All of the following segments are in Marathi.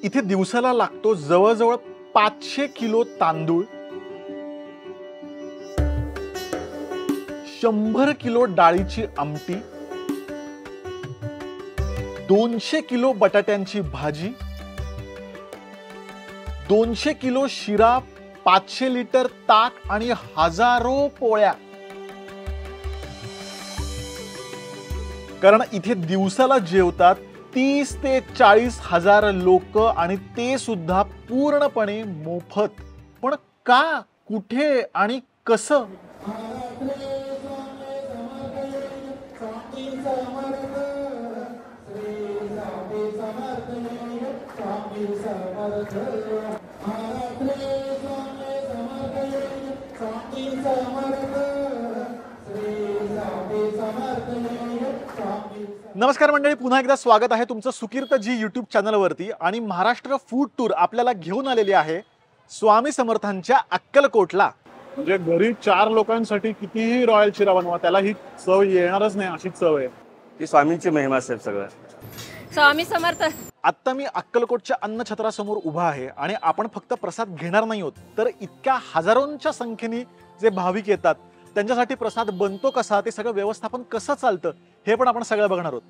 इथे दिवसाला लागतो जवळजवळ 500 किलो तांदूळ, 100 किलो डाळीची आमटी, 200 किलो बटाट्यांची भाजी, 200 किलो शिरा, 500 लिटर ताक आणि हजारो पोळ्या. कारण इथे दिवसाला जेवतात 30 ते 40 हजार लोक आणि ते सुद्धा पूर्णपणे मोफत. पण का, कुठे आणि कसं? नमस्कार मंडळी, पुन्हा एकदा स्वागत आहे तुमचं सुकीर्त जी यूट्यूब चॅनलवरती. आणि महाराष्ट्र फूड टूर आपल्याला घेऊन आलेली आहे स्वामी समर्थांच्या अक्कलकोटला. म्हणजे घरी 4 लोकांसाठी कितीही रॉयल शिरा बनवा, त्याला ही चव येणारच नाही अशी चव आहे. ती स्वामींची महिमा असेल सगळं. स्वामी समर्थ. आता मी अक्कलकोटच्या अन्नछत्रासमोर उभा आहे आणि आपण फक्त प्रसाद घेणार नाही आहोत, तर इतक्या हजारोंच्या संख्येने जे भाविक येतात त्यांच्यासाठी प्रसाद बनतो कसा, ते सगळं व्यवस्थापन कसं चालतं हे पण आपण सगळं बघणार आहोत.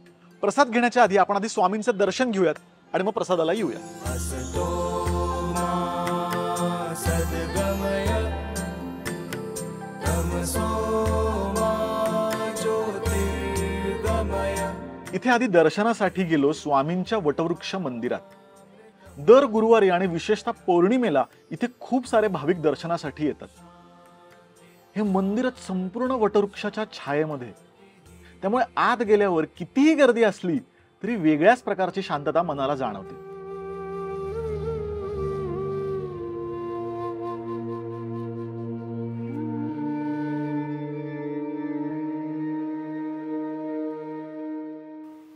प्रसाद घेण्याच्या आधी आपण आधी स्वामींचं दर्शन घेऊयात आणि मग प्रसादाला येऊया. इथे आधी दर्शनासाठी गेलो स्वामींच्या वटवृक्ष मंदिरात. दर गुरुवारी आणि विशेषतः पौर्णिमेला इथे खूप सारे भाविक दर्शनासाठी येतात. हे मंदिरच संपूर्ण वटवृक्षाच्या छायेमध्ये, त्यामुळे आत गेल्यावर कितीही गर्दी असली तरी वेगळ्याच प्रकारची शांतता मनाला जाणवते.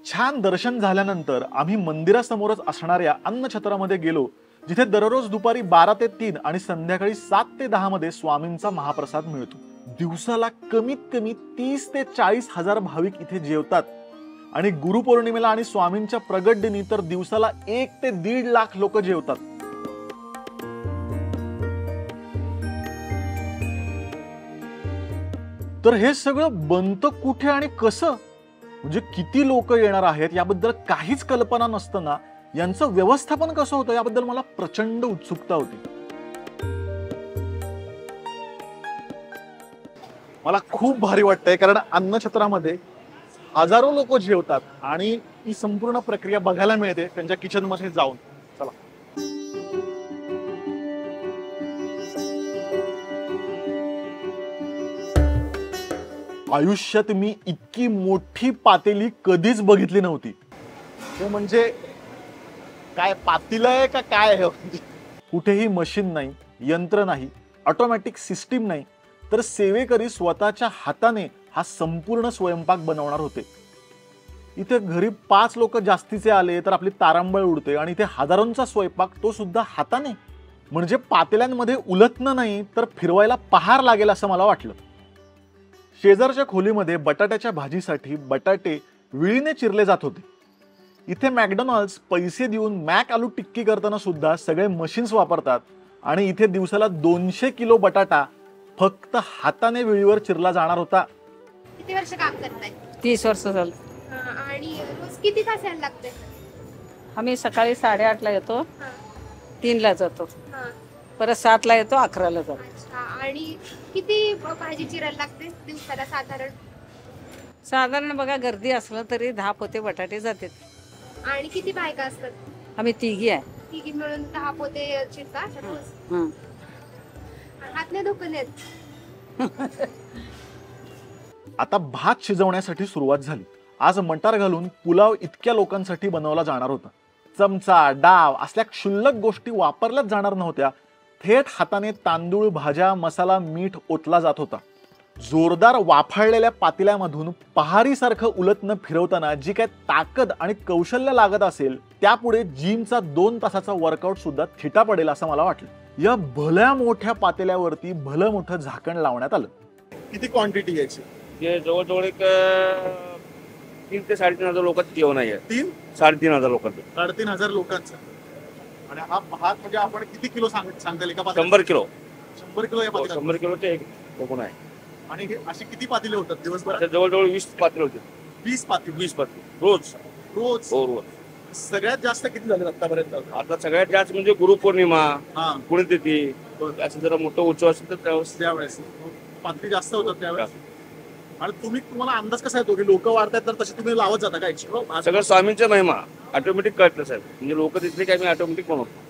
छान दर्शन झाल्यानंतर आम्ही मंदिरासमोरच असणाऱ्या अन्नछत्रामध्ये गेलो, जिथे दररोज दुपारी 12 ते 3 आणि संध्याकाळी 7 ते 10 मध्ये स्वामींचा महाप्रसाद मिळतो. दिवसाला कमीत कमी 30 ते 40 हजार भाविक इथे जेवतात आणि गुरुपौर्णिमेला आणि स्वामींच्या प्रगट दिनी तर दिवसाला 1 ते 1.5 लाख लोक जेवतात. तर हे सगळं बनतं कुठे आणि कसं, म्हणजे किती लोक येणार आहेत याबद्दल काहीच कल्पना नसताना यांचं व्यवस्थापन कसं होतं याबद्दल मला प्रचंड उत्सुकता होती. मला खूप भारी वाटतंय, कारण अन्नछत्रामध्ये हजारो लोक जेवतात आणि ही संपूर्ण प्रक्रिया बघायला मिळते त्यांच्या किचन मध्ये जाऊन. चला. आयुष्यात मी इतकी मोठी पातेली कधीच बघितली नव्हती. ते म्हणजे काय पातेलं आहे का काय आहे? कुठेही मशीन नाही, यंत्र नाही, ऑटोमॅटिक सिस्टीम नाही, तर सेवेकरी स्वतःच्या हाताने हा संपूर्ण स्वयंपाक बनवणार होते. इथे घरी 5 लोक जास्तीचे आले तर आपली तारांबळ उडते आणि इथे हजारोंचा स्वयंपाक, तो सुद्धा हाताने. म्हणजे पातेल्यांमध्ये उलटणं नाही तर फिरवायला पहार लागेल असं मला वाटलं. शेजारच्या खोलीमध्ये बटाट्याच्या भाजीसाठी बटाटे विळीने चिरले जात होते. इथे मॅकडॉनल्ड्स पैसे देऊन मॅक आलू टिक्की करताना सुद्धा सगळे मशीन्स वापरतात आणि इथे दिवसाला 200 किलो बटाटा फक्त हाताने विळीवर चिरला जाणार होता. किती वर्ष काम करताय? 30 वर्ष झालं. आणि रोज किती तास यायला लागते? आम्ही सकाळी 8:30 ला येतो, 3 ला जातो, हा. परत 7 ला येतो, 11 ला जातो. अच्छा. आणि किती भाजी चिरायला लागते दिवसाला साधारण? साधारण बघा, गर्दी असलं तरी 10 पोते बटाटे जातात. आणि किती बायका असतात? आम्ही 3 आहे. तिघी मिळून 10 पोते चिरता रोज? हात नाही दुखत आहेत? आता भात शिजवण्यासाठी सुरुवात झाली. आज मटार घालून पुलाव इतक्या लोकांसाठी बनवला जाणार होता. चमचा, डाव असल्या क्षुल्लक गोष्टी वापरल्याच जाणार नव्हत्या. थेट हाताने तांदूळ, भाज्या, मसाला, मीठ ओतला जात होता. जोरदार वाफाळलेल्या पातेल्यामधून पहारीसारखं उलटणं फिरवताना जी काय ताकद आणि कौशल्य लागत असेल, त्यापुढे जिमचा 2 तासाचा वर्कआउट सुद्धा थिटा पडेल असं मला वाटलं. या भल्या मोठ्या पातेल्यावरती भलं मोठं झाकण लावण्यात आलं. किती क्वांटिटी घ्यायची? जवळजवळ एक 3 ते 3.5 हजार लोकांचं जेवण आहे. 3 3.5 हजार लोकांचं. 3.5 हजार लोकांचं. आणि हा भात म्हणजे आपण किती किलो सांगता येईल एका 100 किलो 100 किलो या पातेल्यात? 100 किलोचे एक कोकण आहे. आणि हे अशी किती पातेले होतात दिवसभरात? आता जवळजवळ 20 पात्र होते. 20 पातेले 20 पात्र रोज. रोज? हो रोज. सगळ्यात जास्त किती झाले आतापर्यंत? आता सगळ्यात जास्त म्हणजे गुरुपौर्णिमा, हा पुण्यतिथी असं जरा मोठं उत्सव असेल तर त्यावेळेस त्यावेळेस पातेली जास्त होतात त्यावेळेस. आणि तुम्हाला अंदाज कसा येतो की लोक वाढतात तर तसे तुम्ही लावत जाता काय? सगळं स्वामींच्या महिमा ऑटोमॅटिक कळतं साहेब. म्हणजे लोक तिथले काय मी ऑटोमॅटिक बनवतो.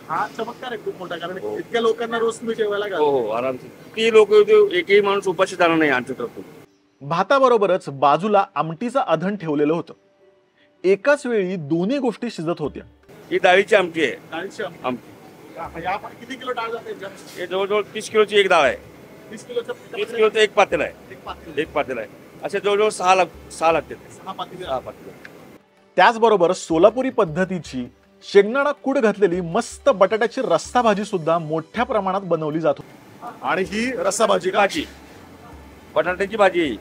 हा चमत्कार आहे खूप मोठा, कारण इतक्या लोकांना रोज तुम्ही जेवायला हो घालता. हो आरामशीर. ती लोक एकही माणूस उपाशी जाणार नाही आमच्या तरतून. भाताबरोबरच बाजूला आमटीचं आधण ठेवलेलं होतं. एकाच वेळी दोन्ही गोष्टी शिजत होत्या. ही डाळीची आमटी आहे. डाळीची आमटी किती किलो डाळ जाते? हे जवळजवळ 30 किलोची एक डाळ आहे. 30 किलोचं 30 किलोचं एक पातेल आहे. एक पातेलं. एक पातेल आहे. असे जवळजवळ 6 लागते. 6 पातेले. 6 पातेल. त्याचबरोबर सोलापुरी पद्धतीची शेंगदाणा कूड घातलेली मस्त बटाट्याची रस्सा भाजी सुद्धा मोठ्या प्रमाणात बनवली जात होती. आणि ही रस्सा भाजी का? भाजी बटाट्याची भाजी आहे ही.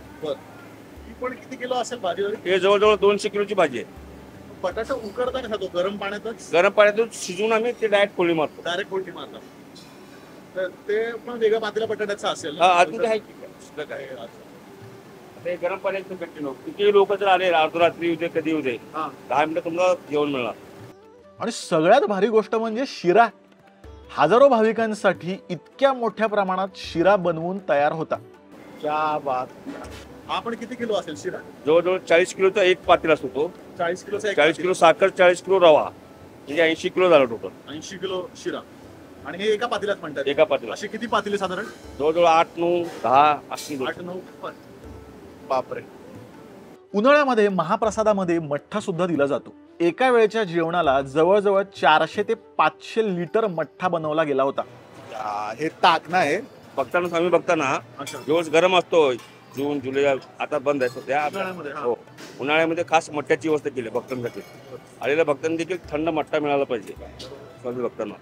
ही पण किती किलो असेल भाजी? हे जवळजवळ 200 किलोची भाजी आहे. बटाटा उकडता का तो गरम पाण्यातच? गरम पाण्यातून शिजवून आम्ही ते डायरेक्ट फोडणी मारतो. डायरेक्ट फोडणी मारतात. तर ते पण वेगळं पातेल्या बटाट्याचं असेल हा अजून काय शिल्लक आहे. आता हे गरम पाण्याचं कंटिन्यू किती लोक जर आले अर्धरात्री उद्या कधी उद्या हा. 10 मिनिटं तुम्हाला जेवण मिळणार. आणि सगळ्यात भारी गोष्ट म्हणजे शिरा. हजारो भाविकांसाठी इतक्या मोठ्या प्रमाणात शिरा बनवून तयार होता. क्या बात. हा पण किती किलो असेल शिरा? जवळजवळ 40 किलोचा एक पातेल असतो तो. 40 किलोचा 40 किलो साखर, 40 किलो रवा, म्हणजे 80 किलो झाला टोटल. 80 किलो शिरा. आणि हे एका पातेल्यात म्हणतात? एका पातेला. अशी किती पातेले साधारण? जवळजवळ 8, 9, 10 अशी 8-9. बापरे. उन्हाळ्यामध्ये महाप्रसादामध्ये मठ्ठा सुद्धा दिला जातो. एका वेळेच्या जेवणाला जवळजवळ 400 ते 500 लिटर मठ्ठा बनवला गेला होता. हे ताक नाही बघताना स्वामी बघताना दिवस गरम असतो. जून जुलै आता बंद आहे सध्या. हो उन्हाळ्यामध्ये खास मठ्ठ्याची व्यवस्था केली भक्तांसाठी. आलेल्या भक्तांना देखील थंड मठ्ठा मिळाला पाहिजे स्वामी भक्तांना.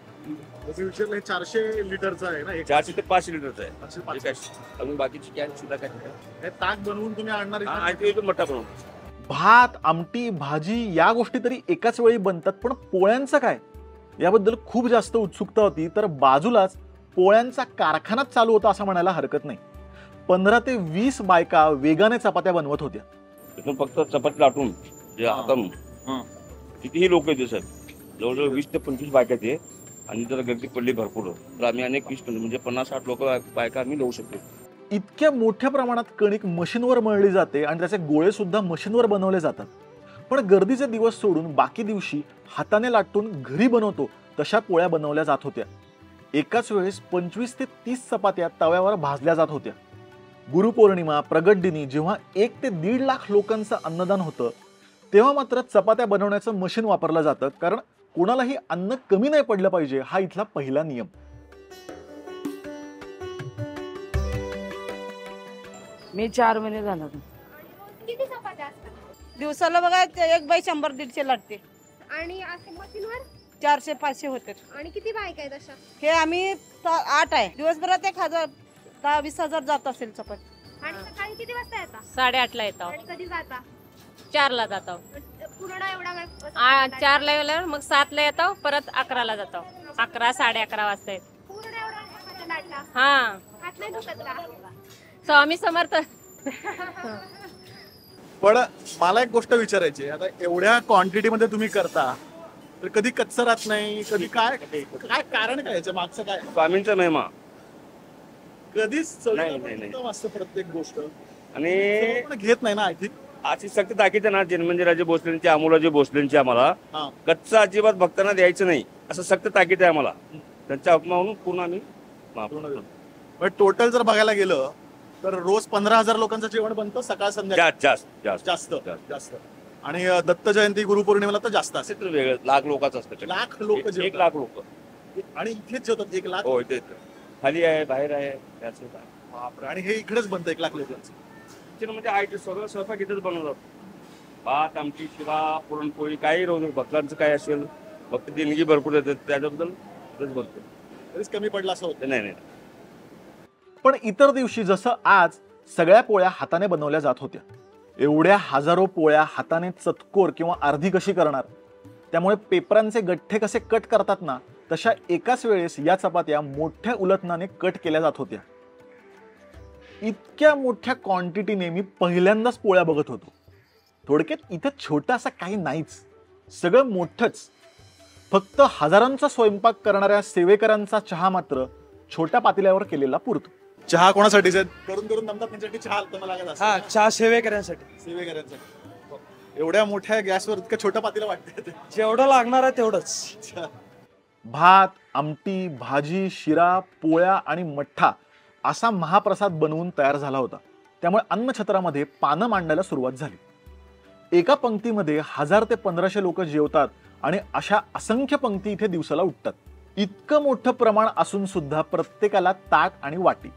400 लिटरचा आहे ना? 400 ते 500 लिटरचा आहे. अजून बाकीची कॅन सुद्धा काय ताक बनवून तुम्ही आणणार? मठ्ठा बनवून. भात, आमटी, भाजी या गोष्टी तरी एकाच वेळी बनतात, पण पोळ्यांचं काय? याबद्दल खूप जास्त उत्सुकता होती. तर बाजूलाच पोळ्यांचा कारखानाच चालू होता असं म्हणायला हरकत नाही. 15 ते 20 बायका वेगाने चपात्या बनवत होत्या. तिथून फक्त चपाती लाटून जे आता कितीही लोक येते साहेब. जवळजवळ 20 ते 25 बायका ते. आणि जर गर्दी पडली भरपूर तर आम्ही अनेक 20 म्हणजे 50-60 लोक बायका आम्ही लावू शकतो. इतक्या मोठ्या प्रमाणात कणिक मशीनवर मळली जाते आणि त्याचे गोळे सुद्धा मशीनवर बनवले जातात. पण गर्दीचे दिवस सोडून बाकी दिवशी हाताने लाटून घरी बनवतो तशा पोळ्या बनवल्या जात होत्या. एकाच वेळेस 25 ते 30 चपात्या तव्यावर भाजल्या जात होत्या. गुरुपौर्णिमा, प्रगट दिनी जेव्हा 1 ते 1.5 लाख लोकांचं अन्नदान होतं तेव्हा मात्र चपात्या बनवण्याचं मशीन वापरलं जातं, कारण कोणालाही अन्न कमी नाही पडलं पाहिजे हा इथला पहिला नियम. मी 4 महिने झाला. किती चपात्या असतात? दिवसाला बघा एक बाई 100-150 लाटते. आणि असे मशीनवर 400-500 होते. आणि किती बायका आहेत अशा? हे आम्ही 8 आहे. दिवसभरात 1000 10-20 हजार जात असेल चपाती. आणि सकाळी किती वाजता येता? 8:30ला येतो. आणि कधी जाता? 4ला जातो. पूर्ण एवढा वेळ? 4ला गेल्यावर मग 7ला येतो, परत 11ला जातो. 11, 11:30 वाजता येतो. पूर्ण एवढा चपात्या लाटला? हा हात नाही दुखत का? स्वामी समर्थ. पण मला एक गोष्ट विचारायची आहे. आता एवढ्या क्वांटिटी मध्ये तुम्ही करता तर कधी कच्चं राहत नाही? कधी काय काय कारण काय याच्या मागचं काय? स्वामींचा महिमा. कधीच नाही, नाही, नाही. असतं प्रत्येक गोष्ट आणि पण घेत नाही ना. आय थिंक अशी सक्त ताकीद आहे ना जन्मंदिराजे भोसलेंची, अमोलाजी भोसलेंची आम्हाला हा. कच्चं अजिबात भक्तांना द्यायचं नाही असं सक्त ताकीद आहे आम्हाला. त्यांच्या हुकमावरून पूर्ण आम्ही टोटल जर बघायला गेलं तर रोज 15,000 लोकांचं जेवण बनतं सकाळ संध्याकाळ. जास्त जास्त जास्त जास्त. आणि दत्त जयंती, गुरुपौर्णिमेला तर जास्त असेल. असेल वेगळं. लाख लोकांचं असतं. लाख लोक 1 लाख लोक. आणि इथेच जेवतात 1 लाख. हो इथे खाली आहे, बाहेर आहे. बापरे. आणि हे इकडेच बनतं 1 लाख लोकांचं. म्हणजे आयटी सगळं स्वयंपाक इथेच बनवतात. भात, आमटी, शिरा, पुरणपोळी काही रोज भक्तांचं काय असेल. फक्त देणगी भरपूर येतात त्याच्याबद्दल इथेच बनतो. तरीच कमी पडला असं होतं. नाही नाही. पण इतर दिवशी जसं आज सगळ्या पोळ्या हाताने बनवल्या जात होत्या, एवढ्या हजारो पोळ्या हाताने चतकोर किंवा अर्धी कशी करणार? त्यामुळे पेपरांचे गठ्ठे कसे कट करतात ना, तशा एकाच वेळेस या चपात्या मोठ्या उलथनाने कट केल्या जात होत्या. इतक्या मोठ्या क्वांटिटीने मी पहिल्यांदाच पोळ्या बघत होतो. थोडक्यात इथं छोटं असं काही नाहीच, सगळं मोठंच. फक्त हजारांचा स्वयंपाक करणाऱ्या सेवेकरांचा चहा मात्र छोट्या पातेल्यावर केलेला पुरतो. चहा कोणासाठी करून करून दमतात त्यांच्यासाठी चहा तुम्हाला लागत असेल. हा, चहा सेवेकऱ्यांसाठी. सेवेकरांसाठी एवढ्या मोठ्या गॅसवर इतकं छोट्या पातेलं वाटतं. जेवढं लागणार आहे तेवढंच. भात, आमटी, भाजी, शिरा, पोळ्या आणि मठ्ठा असा महाप्रसाद बनवून तयार झाला होता. त्यामुळे अन्नछत्रामध्ये पानं मांडायला सुरुवात झाली. एका पंक्तीमध्ये 1000 ते 1500 लोक जेवतात आणि अशा असंख्य पंक्ती इथे दिवसाला उठतात. इतकं मोठं प्रमाण असून सुद्धा प्रत्येकाला ताट आणि वाटी.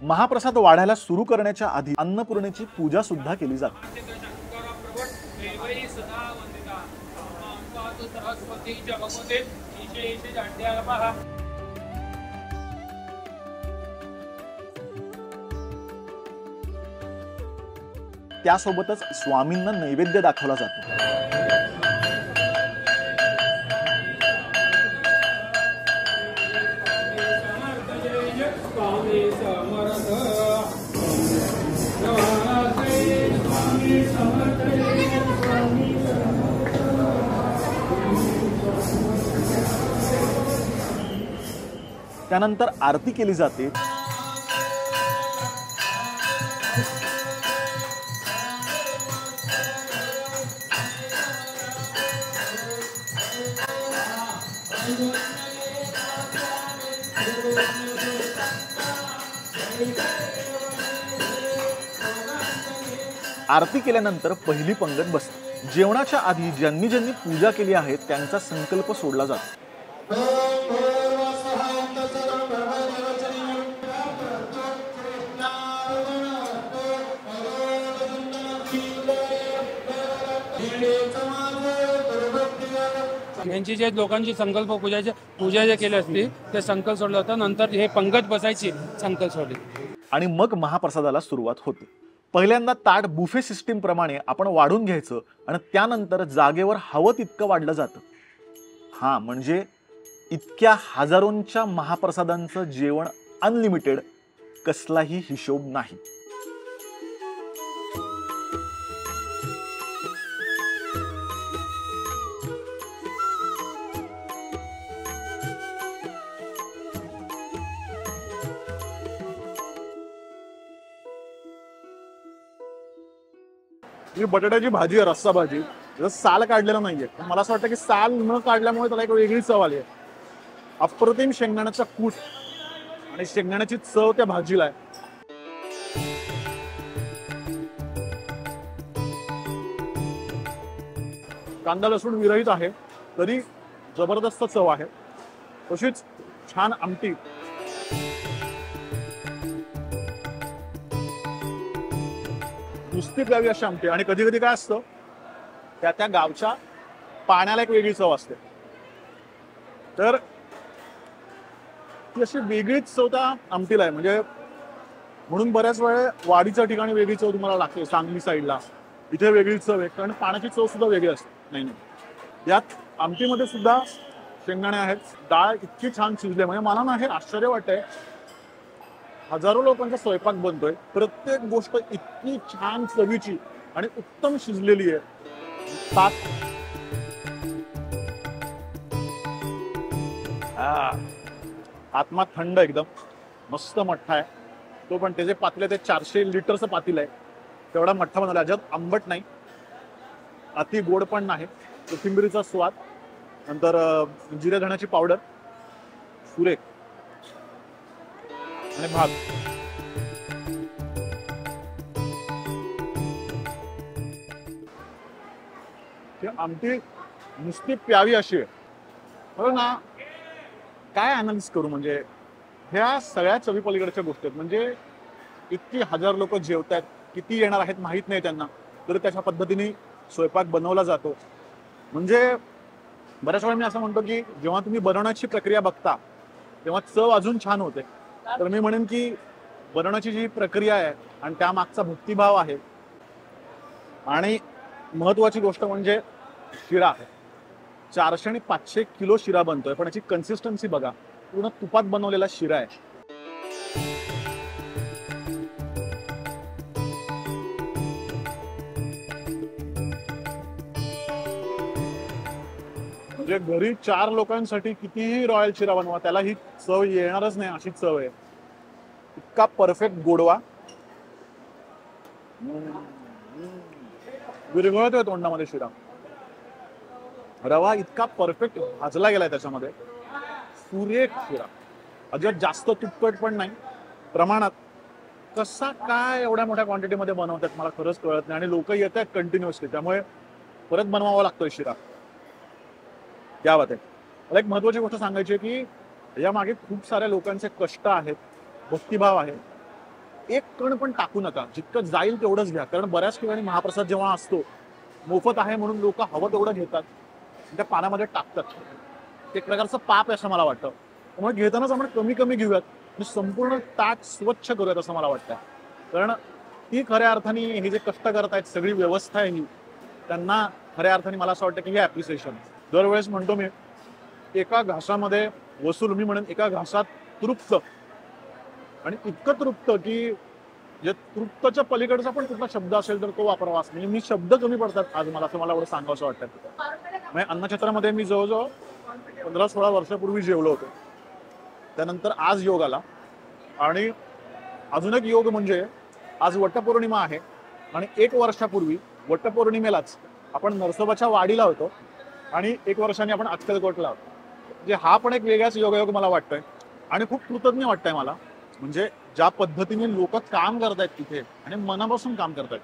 महाप्रसाद वाढायला सुरू करण्याच्या आधी अन्नपूर्णेची पूजा सुद्धा केली जाते. त्यासोबतच स्वामींना नैवेद्य दाखवला जातो. त्यानंतर आरती केली जाते. आरती केल्यानंतर पहिली पंगत बसते. जेवणाच्या आधी ज्यांनी ज्यांनी पूजा केली आहे त्यांचा संकल्प सोडला जातो. यांची जे लोकांची संकल्प पूजा जे केली असती ते संकल्प सोडलं होतं. नंतर हे पंगत बसायची संकल्प सोडली आणि मग महाप्रसादाला सुरुवात होते. पहिल्यांदा ताट बुफे सिस्टीम प्रमाणे आपण वाढून घ्यायचं आणि त्यानंतर जागेवर हवं तितकं वाढलं जातं. हा, म्हणजे इतक्या हजारोंच्या महाप्रसादांचं जेवण अनलिमिटेड, कसलाही हिशोब नाही. ही बटाट्याची भाजी आहे, रस्सा भाजी. त्याचं साल काढलेलं नाहीये. मला असं वाटतं की साल न काढल्यामुळे त्याला एक वेगळी चव आली आहे. अप्रतिम शेंगदाण्याचा कूट आणि शेंगदाण्याची चव त्या भाजीला आहे. कांदा लसूण विरहित आहे तरी जबरदस्त चव आहे. तशीच छान आमटी. नुसती प्यावी अशी आमटी. आणि कधी कधी काय असतं, त्या त्या गावच्या पाण्याला एक वेगळी चव असते. तर ती अशी वेगळीच चव त्या आमटीला आहे. म्हणजे म्हणून बऱ्याच वेळे वाडीच्या ठिकाणी वेगळी चव तुम्हाला लागते, सांगली साईडला इथे वेगळी चव आहे, कारण पाण्याची चव सुद्धा वेगळी असते. नाही, यात आमटीमध्ये सुद्धा शेंगदाणे आहेत. डाळ इतकी छान शिजली, म्हणजे मला ना हे आश्चर्य वाटतंय. हजारो लोकांचा स्वयंपाक बनतोय, प्रत्येक गोष्ट इतकी छान चवीची आणि उत्तम शिजलेली आहे. ताक, आत्मा थंड, एकदम मस्त मठ्ठा आहे तो. पण त्याचे पातेले ते 400 लिटरचं पातील आहे. तेवढा मठ्ठा बनवला. अजिबात आंबट नाही, अति गोड पण नाही. कोथिंबीरीचा स्वाद, नंतर जिरे धण्याची पावडर, सुरेख आणि भात. आमटी नुसती प्यावी अशी आहे. बरं ना, काय अनालिसिस करू, म्हणजे ह्या सगळ्या चवी पलीकडच्या गोष्टी आहेत. म्हणजे इतकी हजार लोक जेवत आहेत, किती येणार आहेत माहीत नाही त्यांना, तर त्याच्या पद्धतीने स्वयंपाक बनवला जातो. म्हणजे बऱ्याच वेळा मी असं म्हणतो की जेव्हा तुम्ही बनवण्याची प्रक्रिया बघता तेव्हा चव अजून छान होते. तर मी म्हणेन की बनवण्याची जी प्रक्रिया आहे आणि त्यामागचा भक्तिभाव आहे. आणि महत्वाची गोष्ट म्हणजे शिरा आहे. 400 आणि 500 किलो शिरा बनतोय, पण याची कन्सिस्टन्सी बघा, पूर्ण तुपात बनवलेला शिरा आहे. म्हणजे घरी 4 लोकांसाठी कितीही रॉयल शिरा बनवा, त्याला ही चव येणारच नाही अशी चव आहे. इतका परफेक्ट गोडवा, विरघळतोय तोंडामध्ये शिरा. रवा इतका परफेक्ट भाजला गेलाय त्याच्यामध्ये, सुरेख शिरा, अजिबात जास्त तुपकट पण नाही, प्रमाणात. कसा काय एवढ्या मोठ्या क्वांटिटीमध्ये बनवतात मला खरंच कळत नाही, आणि लोक येत आहेत कंटिन्युअसली, त्यामुळे परत बनवावा लागतोय शिरा. क्या बात आहे. मला एक महत्वाची गोष्ट सांगायची आहे की या मागे खूप साऱ्या लोकांचे कष्ट आहेत, भक्तिभाव आहे. एक कण पण टाकू नका, जितकं जाईल तेवढंच घ्या, कारण बऱ्याच ठिकाणी महाप्रसाद जेव्हा असतो मोफत आहे म्हणून लोक हवं तेवढं घेतात, त्या पाण्यामध्ये टाकतात. एक प्रकारचं पाप आहे असं मला वाटतं. त्यामुळे घेतानाच आपण कमी कमी घेऊयात आणि संपूर्ण ताट स्वच्छ करूयात असं मला वाटतं. कारण ती खऱ्या अर्थाने हे जे कष्ट करतायत, सगळी व्यवस्था आहे ही, त्यांना खऱ्या अर्थाने मला असं वाटतं की हे ॲप्रिसिएशन. दरवेळेस म्हणतो मी, एका घासामध्ये वसूल, मी म्हणेन एका घासात तृप्त, आणि इतकं तृप्त की जे तृप्तच्या पलीकडचा पण कुठला शब्द असेल तर तो वापरावा. म्हणजे मी शब्द कमी पडतात आज मला, असं मला एवढं सांगावं असं वाटतं. म्हणजे अन्नछत्रामध्ये मी जवळजवळ 15-16 वर्षापूर्वी जेवलो होतो, त्यानंतर आज योग आला, आणि अजून एक योग म्हणजे आज वटपौर्णिमा आहे, आणि 1 वर्षापूर्वी वटपौर्णिमेलाच आपण नरसोबाच्या वाडीला होतो, आणि 1 वर्षाने आपण अक्कलकोटला होतो. म्हणजे हा पण एक वेगळाच योगायोग मला वाटतोय, आणि खूप कृतज्ञ वाटतंय मला. म्हणजे ज्या पद्धतीने लोक काम करतायत तिथे, आणि मनापासून काम करतायत.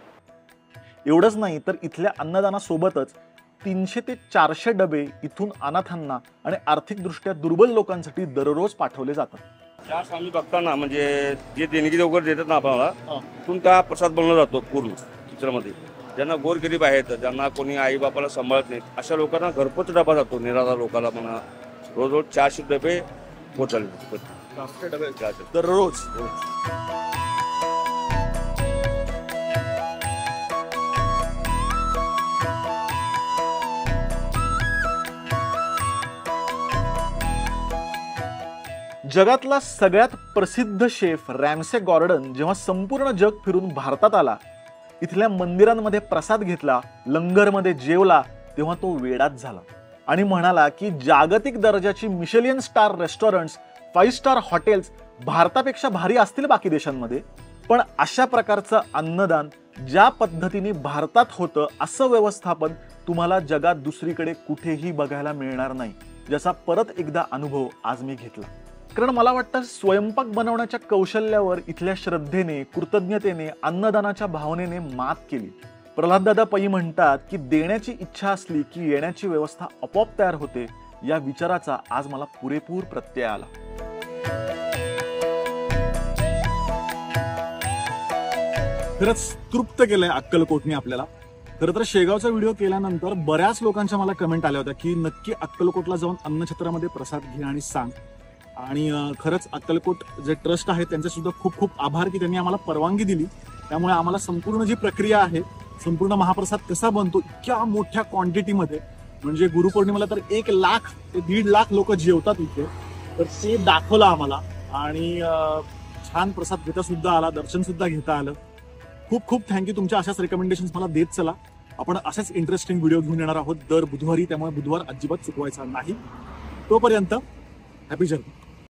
एवढंच नाही तर इथल्या अन्नदानासोबतच 300 ते 400 डबे इथून अनाथांना आणि आर्थिकदृष्ट्या दुर्बल लोकांसाठी दररोज पाठवले जातात. त्या स्वामी भक्तांना म्हणजे जे देणगी वगैरे देतात ना आपल्याला, तिथून त्या प्रसाद बनवला जातो पूर्ण चित्रामध्ये. ज्यांना गोरगरीब आहेत, ज्यांना कोणी आई बापाला सांभाळत नाहीत, अशा लोकांना घरपोच डबा जातो. निराधार लोकांना म्हणा, रोज 400 डबे पोहोचवले. 400 डबे दररोज. जगातला सगळ्यात प्रसिद्ध शेफ रॅम्से गॉर्डन जेव्हा संपूर्ण जग फिरून भारतात आला, इथल्या मंदिरांमध्ये प्रसाद घेतला, लंगरमध्ये जेवला, तेव्हा तो वेडाच झाला आणि म्हणाला की जागतिक दर्जाची मिशेलियन स्टार रेस्टॉरंट्स, 5 स्टार हॉटेल्स भारतापेक्षा भारी असतील बाकी देशांमध्ये, पण अशा प्रकारचं अन्नदान ज्या पद्धतीने भारतात होतं असं व्यवस्थापन तुम्हाला जगात दुसरीकडे कुठेही बघायला मिळणार नाही, ज्याचा परत एकदा अनुभव आज मी घेतला. कारण मला वाटतं स्वयंपाक बनवण्याच्या कौशल्यावर इथल्या श्रद्धेने, कृतज्ञतेने, अन्नदानाच्या भावनेने मात केली. प्रल्हाददादा पै म्हणतात की देण्याची इच्छा असली की येण्याची व्यवस्था आपोआप तयार होते. या विचाराचा आज मला पुरेपूर प्रत्यय आला. खरंच तृप्त केलंय अक्कलकोटने आपल्याला. खरं तर शेगावचा व्हिडिओ केल्यानंतर बऱ्याच लोकांच्या मला कमेंट आल्या होत्या की नक्की अक्कलकोटला जाऊन अन्नछत्रामध्ये प्रसाद घे आणि सांग. आणि खरंच अक्कलकोट जे ट्रस्ट आहे त्यांचे सुद्धा खूप खूप आभार की त्यांनी आम्हाला परवानगी दिली. त्यामुळे आम्हाला संपूर्ण जी प्रक्रिया आहे, संपूर्ण महाप्रसाद कसा बनतो इतक्या मोठ्या क्वांटिटीमध्ये, म्हणजे गुरुपौर्णिमेला तर 1 लाख ते 1.5 लाख लोक जेवतात इथे, तर ते दाखवलं आम्हाला. आणि छान प्रसाद घेता सुद्धा आला, दर्शन सुद्धा घेता आलं. खूप खूप थँक्यू. तुमच्या अशाच रेकमेंडेशन्स मला देत चला. आपण अशाच इंटरेस्टिंग व्हिडिओ घेऊन येणार आहोत दर बुधवारी, त्यामुळे बुधवार अजिबात चुकवायचा नाही. तोपर्यंत हॅपी जर्नी.